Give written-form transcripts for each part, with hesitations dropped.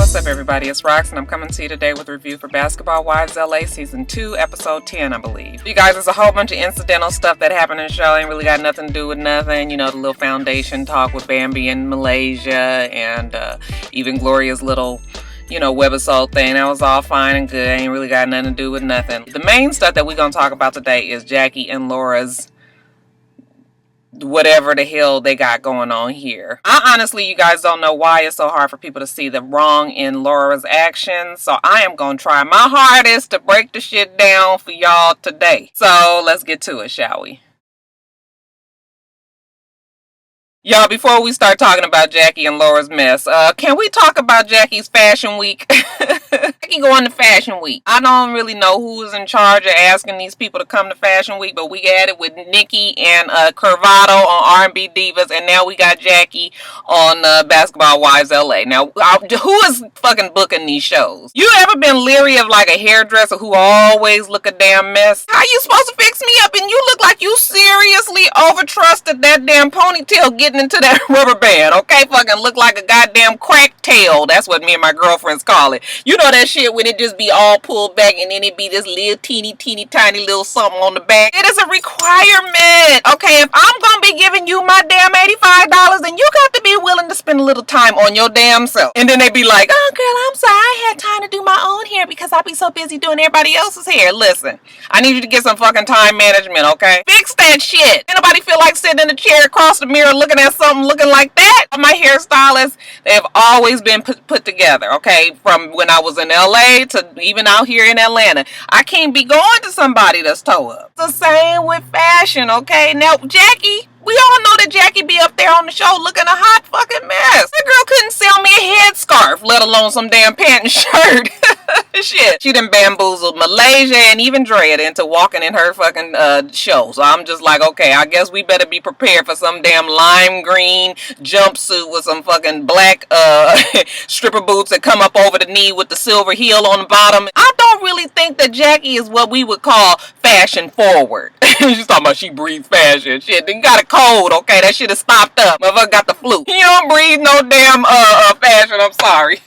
What's up, everybody? It's Rox, and I'm coming to you today with a review for Basketball Wives LA Season 2, Episode 10, I believe. You guys, there's a whole bunch of incidental stuff that happened in the show. Ain't really got nothing to do with nothing. You know, the little foundation talk with Bambi in Malaysia, and even Gloria's little, you know, webisode thing. That was all fine and good. Ain't really got nothing to do with nothing. The main stuff that we're going to talk about today is Jackie and Laura's whatever the hell they got going on here. I honestly, you guys don't know why it's so hard for people to see the wrong in Laura's actions. So I am going to try my hardest to break the shit down for y'all today. So let's get to it, shall we? Y'all, before we start talking about Jackie and Laura's mess, can we talk about Jackie's fashion week? Jackie going to fashion week. I don't really know who is in charge of asking these people to come to fashion week, but we had it with Nikki and Curvato on R&B Divas, and now we got Jackie on Basketball Wives LA. Now, who is fucking booking these shows? You ever been leery of like a hairdresser who always look a damn mess? How you supposed to fix me up and you look like you seriously overtrusted that damn ponytail getting into that rubber band, okay? Fucking look like a goddamn crack tail. That's what me and my girlfriends call it. You know that shit when it just be all pulled back and then it be this little teeny tiny little something on the back. It is a requirement, okay? If I'm gonna be giving you my damn $85, then you got to be willing to spend a little time on your damn self. And then they be like, oh girl, I'm sorry, I had time to do my own hair because I be so busy doing everybody else's hair. Listen, I need you to get some fucking time management, okay? Fix that shit. Anybody feel like sitting in a chair across the mirror looking at something looking like that? My hairstylists, they have always been put together, okay? From when I was in LA to even out here in Atlanta. I can't be going to somebody that's toe up. It's the same with fashion, okay? Now, Jackie, we all know that Jackie be up there on the show looking a hot fucking mess. That girl couldn't sell me a headscarf, let alone some damn pant and shirt. Shit. She done bamboozled Malaysia and even Drea into walking in her fucking show. So I'm just like, okay, I guess we better be prepared for some damn lime green jumpsuit with some fucking black stripper boots that come up over the knee with the silver heel on the bottom. I don't really think that Jackie is what we would call fashion forward. She's talking about she breathes fashion. Shit, they got a cold, okay? That shit is stopped up. Motherfucker got the flu. You don't breathe no damn fashion, I'm sorry.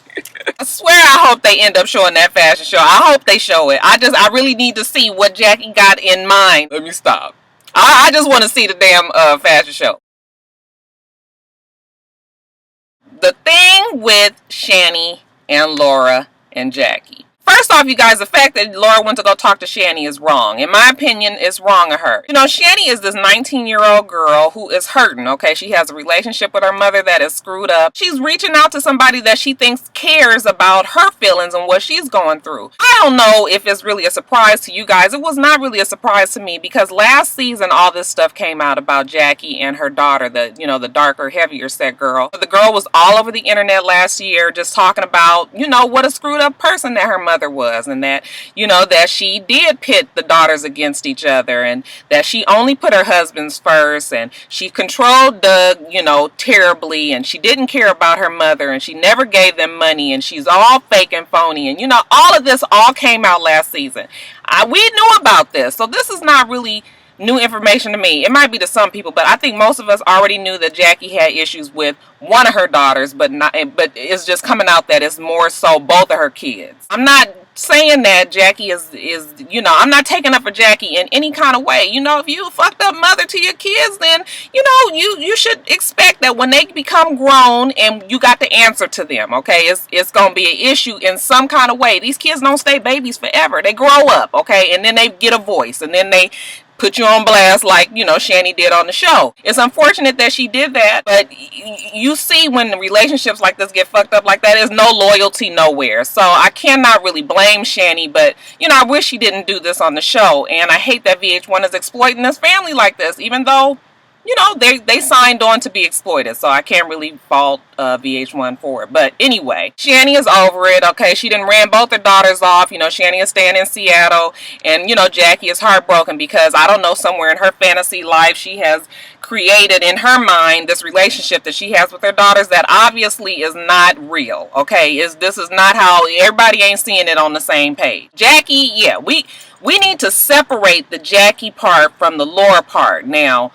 I swear I hope they end up showing that fashion show. I hope they show it. I really need to see what Jackie got in mind. Let me stop. I just want to see the damn fashion show. The thing with Shanny and Laura and Jackie. First off, you guys, the fact that Laura went to go talk to Shanny is wrong. In my opinion, it's wrong of her. You know, Shanny is this 19-year-old girl who is hurting, okay? She has a relationship with her mother that is screwed up. She's reaching out to somebody that she thinks cares about her feelings and what she's going through. I don't know if it's really a surprise to you guys. It was not really a surprise to me because last season, all this stuff came out about Jackie and her daughter, the darker, heavier set girl. The girl was all over the internet last year just talking about, what a screwed up person that her mother was, and that that she did pit the daughters against each other, and that she only put her husbands first, and she controlled Doug terribly, and she didn't care about her mother, and she never gave them money, and she's all fake and phony, and all of this all came out last season. We knew about this, so this is not really new information to me. It might be to some people, but I think most of us already knew that Jackie had issues with one of her daughters, but it's just coming out that it's more so both of her kids. I'm not saying that Jackie is I'm not taking up for Jackie in any kind of way. If you fucked up mother to your kids, then you should expect that when they become grown and you got to answer to them, okay, it's gonna be an issue in some kind of way. These kids don't stay babies forever. They grow up, okay, and then they get a voice, and then they put you on blast like, Shanny did on the show. It's unfortunate that she did that, but you see when relationships like this get fucked up like that, there's no loyalty nowhere. So I cannot really blame Shanny, but, I wish she didn't do this on the show. And I hate that VH1 is exploiting this family like this, even though, they signed on to be exploited. So I can't really fault VH1 for it. But anyway, Shanny is over it, okay? She done ran both her daughters off. Shanny is staying in Seattle. And, Jackie is heartbroken because, I don't know, somewhere in her fantasy life, she has created in her mind this relationship that she has with her daughters that obviously is not real, okay? This is not how, everybody ain't seeing it on the same page. Jackie, yeah, we need to separate the Jackie part from the Laura part. Now,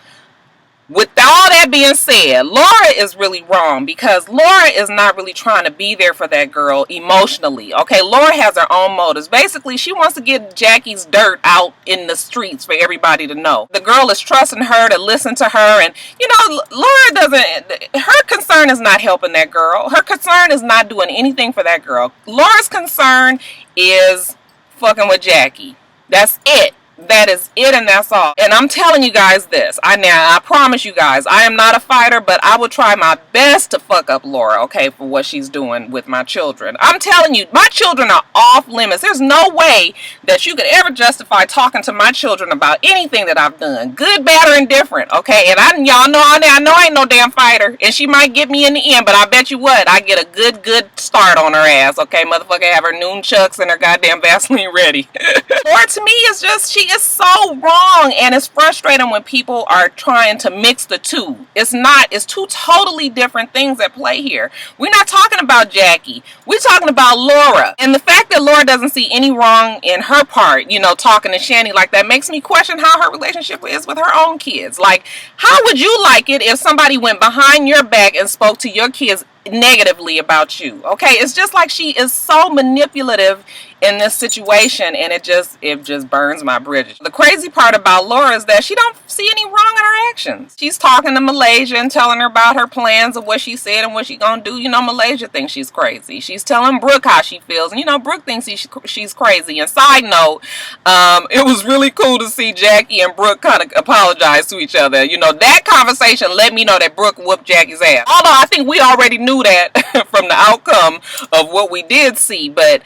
with all that being said, Laura is really wrong because Laura is not really trying to be there for that girl emotionally. Okay, Laura has her own motives. Basically, she wants to get Jackie's dirt out in the streets for everybody to know. The girl is trusting her to listen to her, and you know, Laura doesn't, her concern is not helping that girl. Her concern is not doing anything for that girl. Laura's concern is fucking with Jackie. That's it. That is it, and that's all. And I'm telling you guys this. I promise you guys, I am not a fighter, but I will try my best to fuck up Laura, okay, for what she's doing with my children. I'm telling you, my children are off limits. There's no way that you could ever justify talking to my children about anything that I've done, good, bad, or indifferent, okay? And y'all know I ain't no damn fighter, and she might get me in the end, but I bet you what, I get a good start on her ass, okay? Motherfucker have her nunchucks and her goddamn Vaseline ready. Laura, to me, is just, she is so wrong, and it's frustrating when people are trying to mix the two. It's two totally different things at play here. We're not talking about Jackie, we're talking about Laura, and the fact that Laura doesn't see any wrong in her part, you know, talking to Shanny like that makes me question how her relationship is with her own kids. Like, how would you like it if somebody went behind your back and spoke to your kids negatively about you? Okay, it's just like she is so manipulative in this situation, and it just burns my bridges. The crazy part about Laura is that she don't see any wrong in her actions. She's talking to Malaysia and telling her about her plans of what she said and what she gonna do. You know, Malaysia thinks she's crazy. She's telling Brooke how she feels, and you know, Brooke thinks she's crazy. And side note, it was really cool to see Jackie and Brooke kind of apologize to each other. You know, that conversation let me know that Brooke whooped Jackie's ass, although I think we already knew that from the outcome of what we did see. But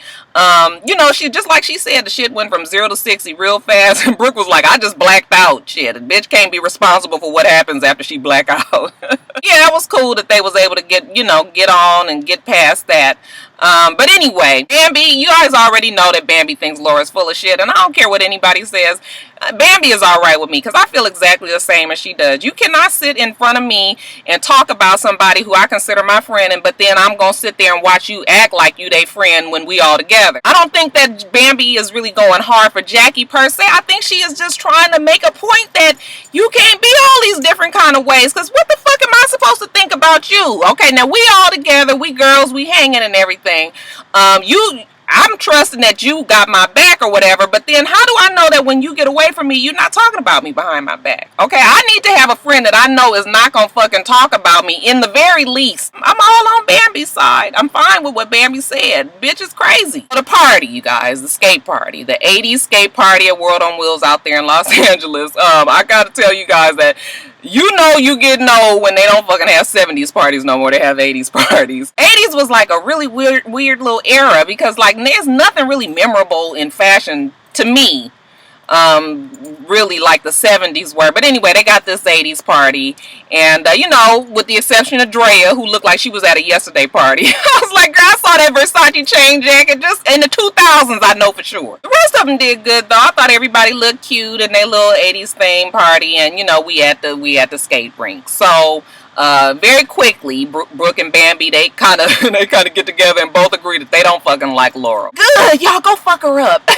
you know, she, just like she said, the shit went from 0 to 60 real fast, and Brooke was like, I just blacked out. Shit, a bitch can't be responsible for what happens after she black out. Yeah, it was cool that they was able to get on and get past that. But anyway, Bambi, you guys already know that Bambi thinks Laura's full of shit, and I don't care what anybody says. Bambi is alright with me, because I feel exactly the same as she does. You cannot sit in front of me and talk about somebody who I consider my friend, but then I'm going to sit there and watch you act like you they friend when we all together. I don't think that Bambi is really going hard for Jackie per se. I think she is just trying to make a point that you can't be all these different kind of ways, because what the fuck am I supposed to think about you? Okay, now we all together, we girls, we hanging and everything. I'm trusting that you got my back or whatever, but then how do I know that when you get away from me, you're not talking about me behind my back? Okay, I need to have a friend that I know is not gonna fucking talk about me, in the very least. I'm all on Bambi's side. I'm fine with what Bambi said. Bitch is crazy. The party, you guys, the skate party, the 80s skate party at World on Wheels out there in Los Angeles. I gotta tell you guys that you know you getting old when they don't fucking have 70s parties no more. They have 80s parties. 80s was like a really weird little era, because like there's nothing really memorable in fashion to me. Really like the 70s were. But anyway, they got this 80s party, and you know, with the exception of Drea, who looked like she was at a yesterday party. I was like, girl, I saw that Versace chain jacket just in the 2000s, I know for sure. The rest of them did good though. I thought everybody looked cute in their little 80s theme party, and you know, we at the skate rink. So very quickly, Brooke and Bambi, they kind of get together and both agree that they don't fucking like Laura. Good, y'all go fuck her up.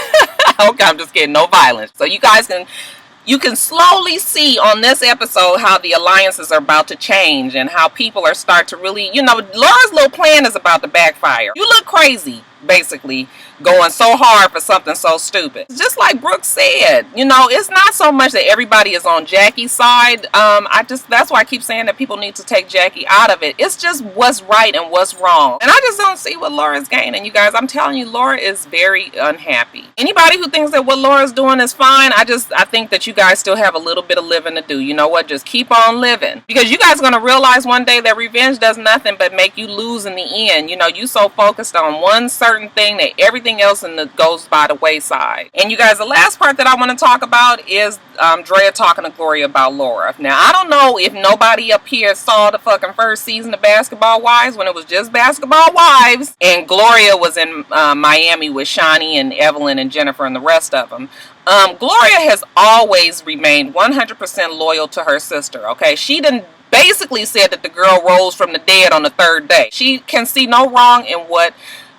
Okay, I'm just kidding, no violence. So you guys can slowly see on this episode how the alliances are about to change, and how people are start to really, you know, Laura's little plan is about to backfire. You look crazy, basically, going so hard for something so stupid. Just like Brooke said, you know, it's not so much that everybody is on Jackie's side. That's why I keep saying that people need to take Jackie out of it. It's just what's right and what's wrong. And I just don't see what Laura's gaining, you guys. I'm telling you, Laura is very unhappy. Anybody who thinks that what Laura's doing is fine, I think that you guys still have a little bit of living to do. You know what? Just keep on living. Because you guys are going to realize one day that revenge does nothing but make you lose in the end. You know, you so focused on one certain thing that everything else goes by the wayside. And you guys, the last part that I want to talk about is Drea talking to Gloria about Laura. Now, I don't know if nobody up here saw the fucking first season of Basketball Wives, when it was just Basketball Wives, and Gloria was in Miami with Shani and Evelyn and Jennifer and the rest of them. Gloria has always remained 100% loyal to her sister, okay? She didn't basically said that the girl rose from the dead on the third day. She can see no wrong in what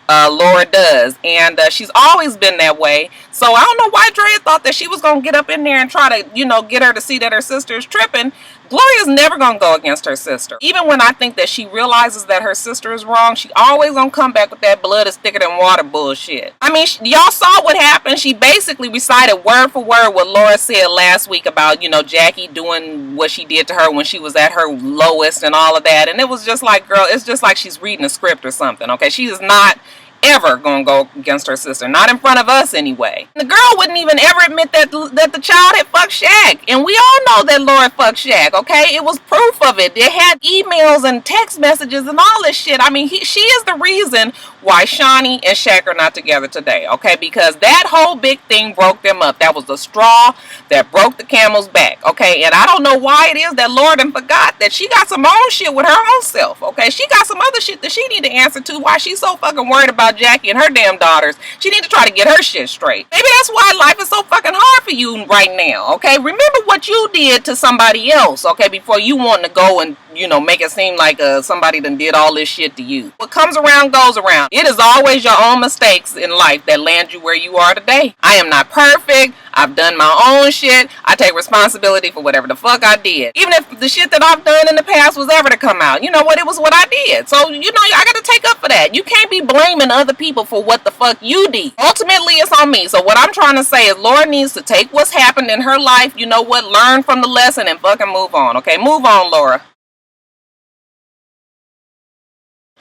Laura does, and she's always been that way. So I don't know why Drea thought that she was gonna get up in there and try to, you know, get her to see that her sister is tripping, Gloria's never gonna go against her sister. Even when I think that she realizes that her sister is wrong, she always gonna come back with that blood is thicker than water bullshit. I mean, y'all saw what happened. She basically recited word for word what Laura said last week about, you know, Jackie doing what she did to her when she was at her lowest and all of that. And it was just like, girl, it's just like she's reading a script or something, okay? She is not ever gonna go against her sister, not in front of us anyway. The girl wouldn't even ever admit that the child had fucked Shaq, and we all know that Laura fucked Shaq, okay? It was proof of it. They had emails and text messages and all this shit. I mean, she is the reason why Shanny and Shaq are not together today, okay? Because that whole big thing broke them up. That was the straw that broke the camel's back, okay? And I don't know why it is that Laura done forgot that she got some own shit with her own self, okay? She got some other shit that she need to answer to. Why she's so fucking worried about Jackie and her damn daughters. She need to try to get her shit straight. Maybe that's why life is so fucking hard for you right now, okay? Remember what you did to somebody else, okay, before you want to go and, you know, make it seem like somebody done did all this shit to you. What comes around goes around. It is always your own mistakes in life that land you where you are today. I am not perfect. I've done my own shit. I take responsibility for whatever the fuck I did. Even if the shit that I've done in the past was ever to come out. You know what? It was what I did. So, you know, I got to take up for that. You can't be blaming other people for what the fuck you did. Ultimately, it's on me. So what I'm trying to say is Laura needs to take what's happened in her life, you know what, learn from the lesson and fucking move on. Okay, move on, Laura.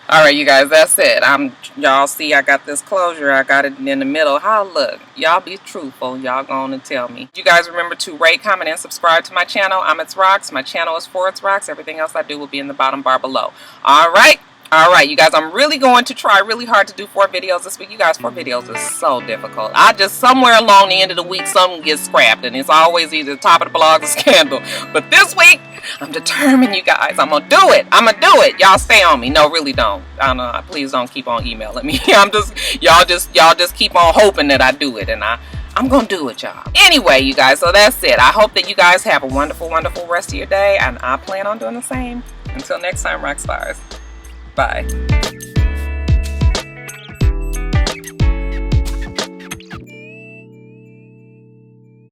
Alright, you guys, that's it. Y'all see I got this closure. I got it in the middle. How look? Y'all be truthful. Y'all go on and tell me. You guys remember to rate, comment, and subscribe to my channel. I'm itsrox. My channel is for itsrox. Everything else I do will be in the bottom bar below. Alright, you guys, I'm really going to try really hard to do 4 videos this week. You guys, 4 videos is so difficult. I just, somewhere along the end of the week, something gets scrapped. And it's always either the top of the blog or scandal. But this week, I'm determined, you guys. I'm gonna do it. Y'all stay on me. No, really don't. I don't know. Please don't keep on emailing me. Y'all just keep on hoping that I do it, and I'm gonna do it, y'all. Anyway, you guys, so that's it. I hope that you guys have a wonderful, wonderful rest of your day, and I plan on doing the same. Until next time, Roxstars. Bye.